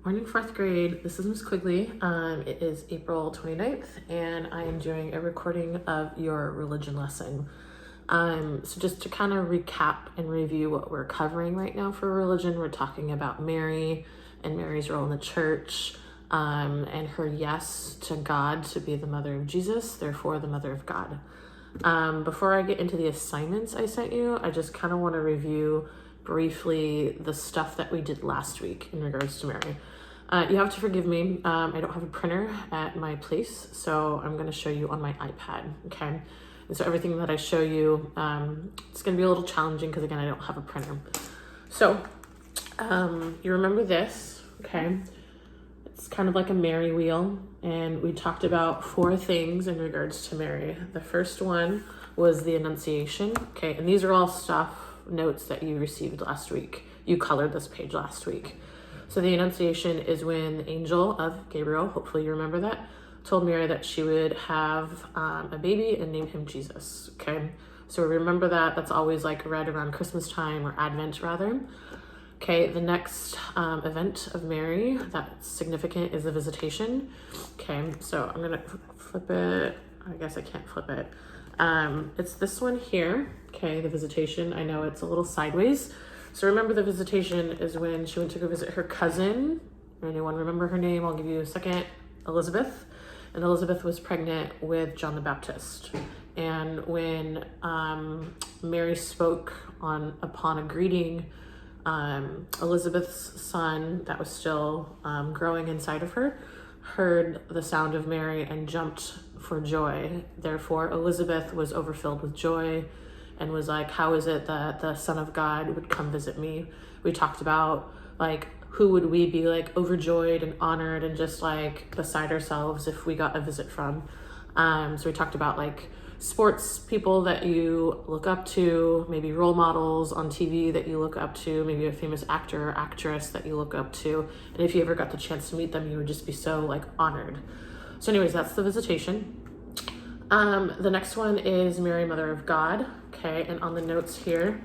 Morning, fourth grade. This is Miss Quigley. It is April 29th, and I am doing a recording of your religion lesson. So just to kind of recap and review what we're covering right now for religion, we're talking about Mary and Mary's role in the church, and her yes to God to be the mother of Jesus, therefore the mother of God. Before I get into the assignments I sent you, I just kind of want to review briefly the stuff that we did last week in regards to Mary. You have to forgive me. I don't have a printer at my place, so I'm going to show you on my iPad, okay? And so everything that I show you, it's going to be a little challenging because, again, I don't have a printer. So you remember this, okay? It's kind of like a Mary wheel, and we talked about 4 things in regards to Mary. The first one was the Annunciation, okay? And these are all notes that you received last week. You colored this page last week. So the Annunciation is when the angel of Gabriel, hopefully you remember that, told Mary that she would have a baby and name him Jesus, okay? So remember that. That's always like read around Christmas time, or Advent rather. Okay, the next event of Mary that's significant is the Visitation. Okay, so I'm gonna flip it. I guess I can't flip it. It's this one here, okay, the Visitation. I know it's a little sideways. So remember, the Visitation is when she went to go visit her cousin. Anyone remember her name? I'll give you a second. Elizabeth. And Elizabeth was pregnant with John the Baptist. And when Mary spoke upon a greeting, Elizabeth's son that was still growing inside of her heard the sound of Mary and jumped for joy. Therefore, Elizabeth was overfilled with joy and was like, how is it that the Son of God would come visit me? We talked about, like, who would we be, like, overjoyed and honored and just, like, beside ourselves if we got a visit from. So we talked about, like, sports people that you look up to, maybe role models on TV that you look up to, maybe a famous actor or actress that you look up to. And if you ever got the chance to meet them, you would just be so, like, honored. So anyways, that's the Visitation. The next one is Mary, Mother of God. Okay, and on the notes here,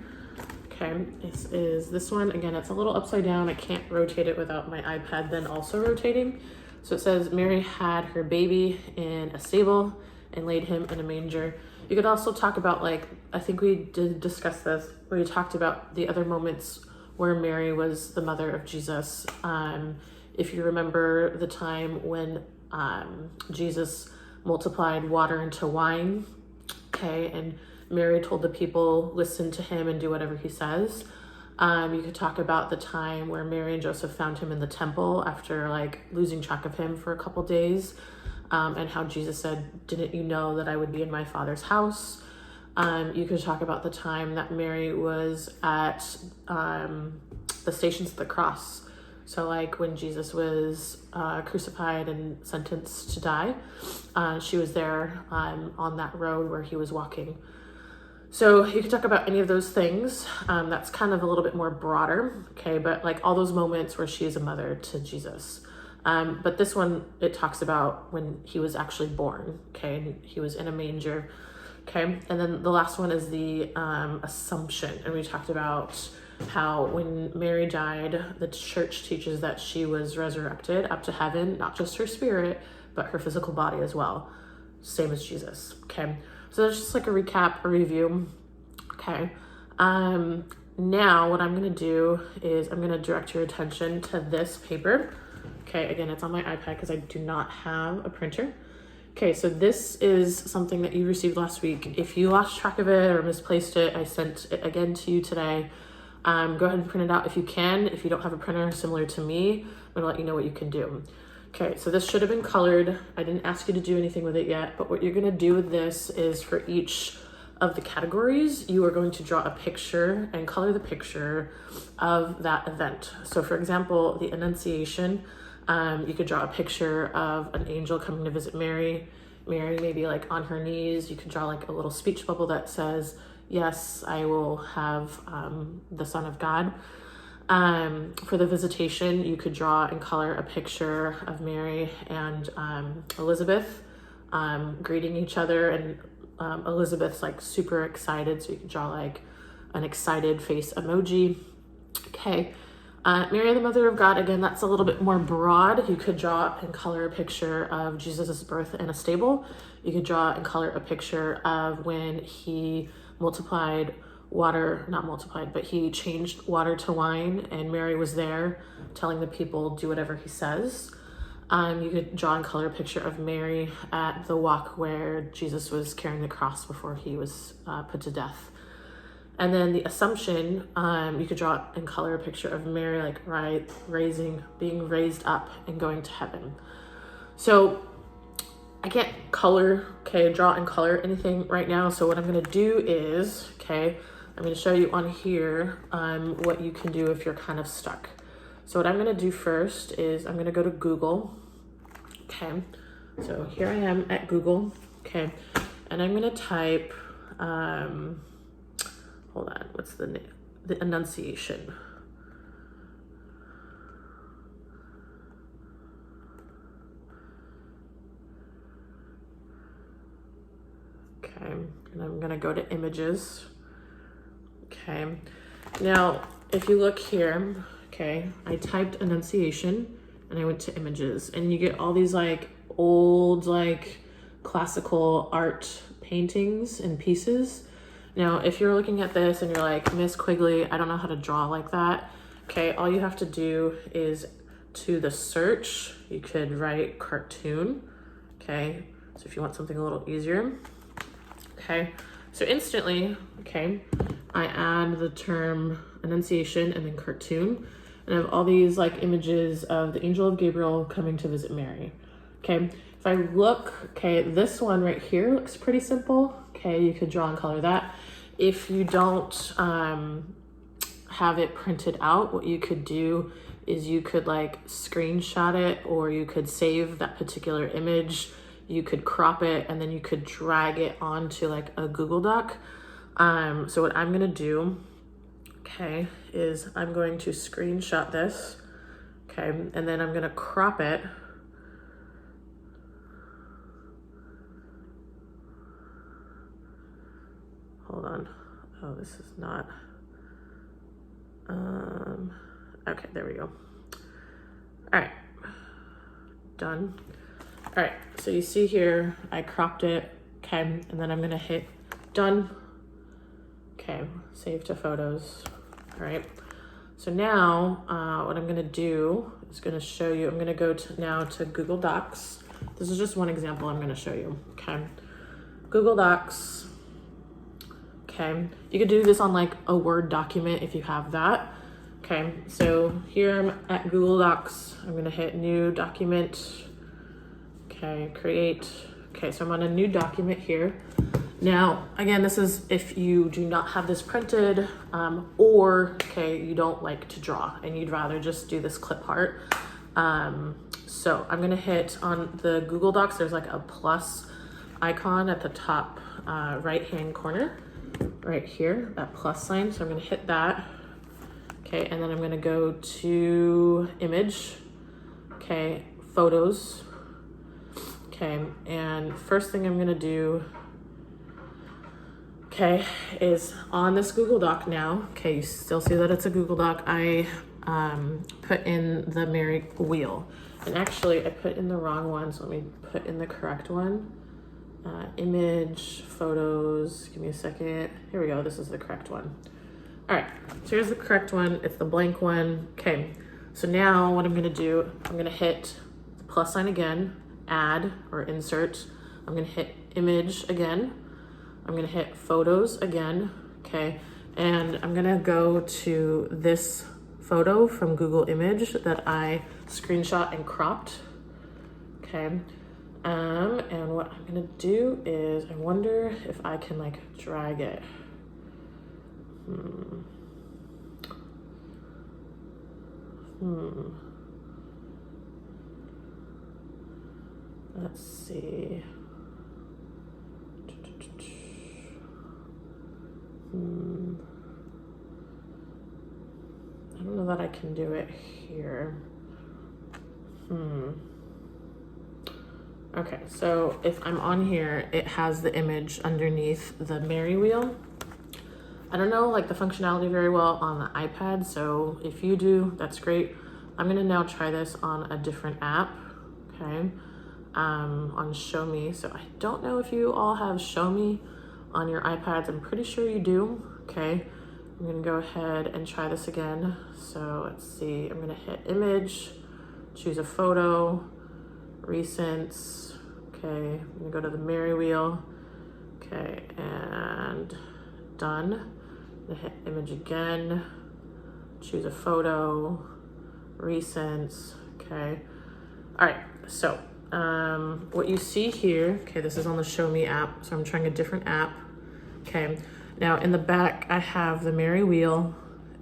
okay, this one. Again, it's a little upside down. I can't rotate it without my iPad then also rotating. So it says, Mary had her baby in a stable and laid him in a manger. You could also talk about, like, I think we did discuss this, where we talked about the other moments where Mary was the mother of Jesus. If you remember the time when Jesus multiplied water into wine, okay, and Mary told the people, listen to him and do whatever he says. You could talk about the time where Mary and Joseph found him in the temple after, like, losing track of him for a couple days, and how Jesus said, didn't you know that I would be in my Father's house? You could talk about the time that Mary was at the Stations of the Cross. So, like, when Jesus was crucified and sentenced to die, she was there on that road where he was walking. So you could talk about any of those things. That's kind of a little bit more broader, okay? But, like, all those moments where she is a mother to Jesus. But this one, it talks about when he was actually born, okay? And he was in a manger, okay? And then the last one is the Assumption. And we talked about how when Mary died, the church teaches that she was resurrected up to heaven, not just her spirit, but her physical body as well. Same as Jesus, okay? So that's just like a recap, a review, okay? Now what I'm gonna do is I'm gonna direct your attention to this paper. Okay, again, it's on my iPad because I do not have a printer. Okay, so this is something that you received last week. If you lost track of it or misplaced it, I sent it again to you today. Go ahead and print it out if you can. If you don't have a printer similar to me, I'm gonna let you know what you can do. Okay, so this should have been colored. I didn't ask you to do anything with it yet, but what you're gonna do with this is for each of the categories, you are going to draw a picture and color the picture of that event. So for example, the Annunciation, you could draw a picture of an angel coming to visit Mary. Mary maybe, like, on her knees. You could draw, like, a little speech bubble that says, yes, I will have the Son of God. For the Visitation, you could draw and color a picture of Mary and Elizabeth greeting each other, and Elizabeth's, like, super excited, so you could draw, like, an excited face emoji. Okay, Mary, the Mother of God, again, that's a little bit more broad. You could draw and color a picture of Jesus's birth in a stable. You could draw and color a picture of when he multiplied water, not multiplied, but he changed water to wine, and Mary was there telling the people, do whatever he says. You could draw and color a picture of Mary at the walk where Jesus was carrying the cross before he was put to death. And then the Assumption, you could draw and color a picture of Mary like being raised up and going to heaven. So I can't draw and color anything right now. So what I'm gonna do is, I'm gonna show you on here what you can do if you're kind of stuck. So what I'm gonna do first is I'm gonna go to Google. So here I am at Google, and I'm gonna type, hold on, what's the name? The Annunciation. And I'm gonna go to images. Now, if you look here, I typed Annunciation and I went to images, and you get all these like old, like classical art paintings and pieces. Now, if you're looking at this and you're like, Miss Quigley, I don't know how to draw like that. All you have to do is to the search, you could write cartoon. So if you want something a little easier. So instantly, I add the term Annunciation and then cartoon, and I have all these like images of the angel of Gabriel coming to visit Mary. If I look, this one right here looks pretty simple. You could draw and color that. If you don't have it printed out, what you could do is you could like screenshot it, or you could save that particular image. You could crop it, and then you could drag it onto like a Google Doc. So what I'm gonna do, is I'm going to screenshot this, and then I'm gonna crop it. Hold on. Oh, this is not. Okay, there we go. All right, done. All right, so you see here, I cropped it, and then I'm gonna hit done. Save to photos. All right, so now what I'm gonna do is gonna show you, I'm gonna go now to Google Docs. This is just one example I'm gonna show you, Google Docs. You could do this on like a Word document if you have that. So here I'm at Google Docs. I'm gonna hit new document. Create. So I'm on a new document here. Now, again, this is if you do not have this printed, or you don't like to draw and you'd rather just do this clip art. So I'm gonna hit on the Google Docs, there's like a plus icon at the top right-hand corner, right here, that plus sign. So I'm gonna hit that. And then I'm gonna go to image, photos. And first thing I'm gonna do, is on this Google Doc now, you still see that it's a Google Doc, I put in the Mary wheel. And actually I put in the wrong one, so let me put in the correct one. Image, photos, give me a second. Here we go, this is the correct one. All right, so here's the correct one, it's the blank one. So now what I'm gonna do, I'm gonna hit the plus sign again, add or insert. I'm gonna hit image again. I'm gonna hit photos again, and I'm gonna go to this photo from Google Image that I screenshot and cropped, and what I'm gonna do is, I wonder if I can like drag it. Let's see. I don't know that I can do it here. Okay, so if I'm on here, it has the image underneath the Mary wheel. I don't know like the functionality very well on the iPad, so if you do, that's great. I'm gonna now try this on a different app, okay, on Show Me. So I don't know if you all have Show Me on your iPads. I'm pretty sure you do, okay. I'm gonna go ahead and try this again. So let's see, I'm gonna hit image, choose a photo, recents, okay. I'm gonna go to the Mary wheel, okay, and done. I'm gonna hit image again, choose a photo, recents, okay. All right, so what you see here, okay, this is on the Show Me app, so I'm trying a different app, okay. Now in the back, I have the Mary wheel,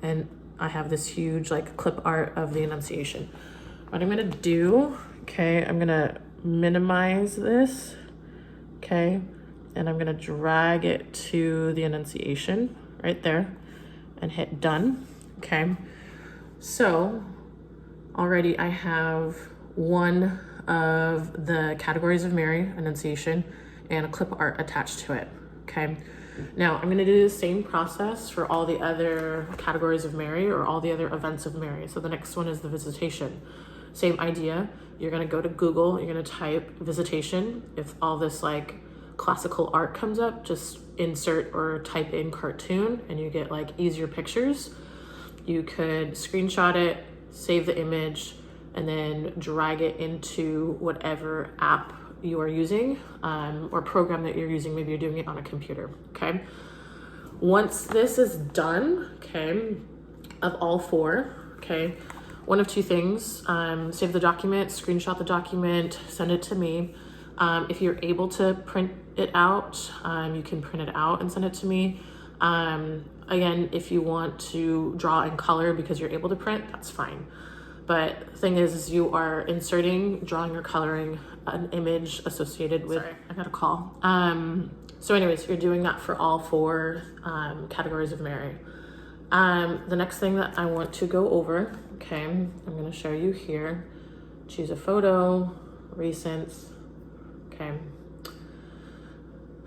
and I have this huge like clip art of the Annunciation. What I'm gonna do, okay, I'm gonna minimize this, okay, and I'm gonna drag it to the Annunciation right there and hit done, okay. So already I have one of the categories of Mary, Annunciation, and a clip art attached to it, okay. Now I'm gonna do the same process for all the other categories of Mary or all the other events of Mary. So the next one is the Visitation. Same idea, you're gonna go to Google, you're gonna type Visitation. If all this like classical art comes up, just insert or type in cartoon and you get like easier pictures. You could screenshot it, save the image, and then drag it into whatever app you are using or program that you're using. Maybe you're doing it on a computer, okay? Once this is done, okay, of all four, okay, one of two things, save the document, screenshot the document, send it to me. If you're able to print it out, you can print it out and send it to me. Again, if you want to draw in color because you're able to print, that's fine. But the thing is you are inserting, drawing or coloring an image associated with, sorry, I got a call. So anyways, you're doing that for all four categories of Mary. The next thing that I want to go over, okay, I'm gonna show you here. Choose a photo, recents, okay.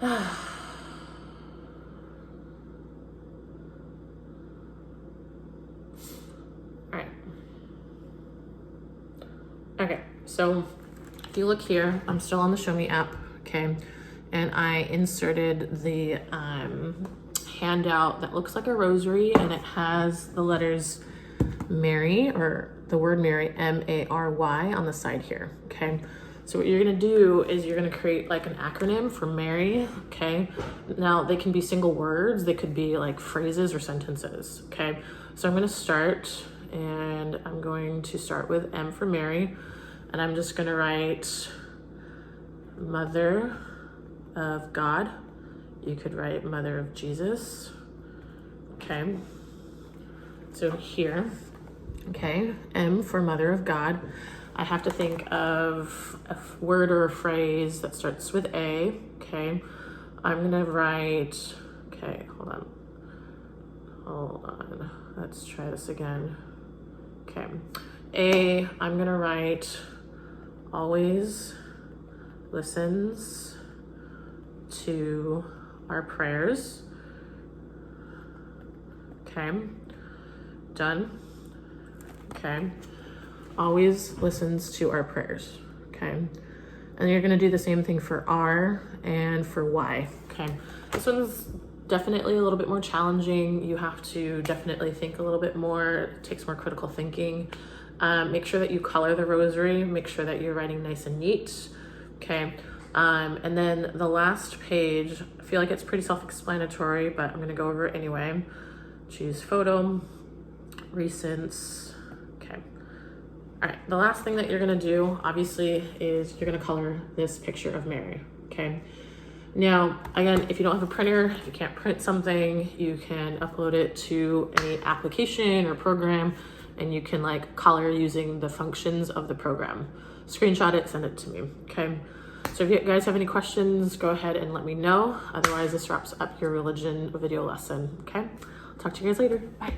All right. Okay, so if you look here, I'm still on the Show Me app, okay, and I inserted the handout that looks like a rosary, and it has the letters Mary, or the word Mary, M-A-R-Y, on the side here, okay. So what you're gonna do is you're gonna create like an acronym for Mary, okay. Now they can be single words, they could be like phrases or sentences, okay. So I'm gonna start, and I'm going to start with M for Mary, and I'm just gonna write Mother of God. You could write Mother of Jesus, okay. So here, okay, M for Mother of God. I have to think of a word or a phrase that starts with A, okay. I'm gonna write, okay, hold on, let's try this again. Okay, A, I'm gonna write always listens to our prayers, okay, done, okay. Always listens to our prayers, okay. And you're gonna do the same thing for R and for Y, okay. This one's definitely a little bit more challenging. You have to definitely think a little bit more. It takes more critical thinking. Make sure that you color the rosary. Make sure that you're writing nice and neat, okay. And then the last page, I feel like it's pretty self-explanatory, but I'm gonna go over it anyway. Choose photo, recents, okay. All right, the last thing that you're gonna do, obviously, is you're gonna color this picture of Mary, okay? Now, again, if you don't have a printer, if you can't print something, you can upload it to any application or program, and you can like color using the functions of the program. Screenshot it, send it to me, okay? So if you guys have any questions, go ahead and let me know. Otherwise, this wraps up your religion video lesson, okay? I'll talk to you guys later, bye.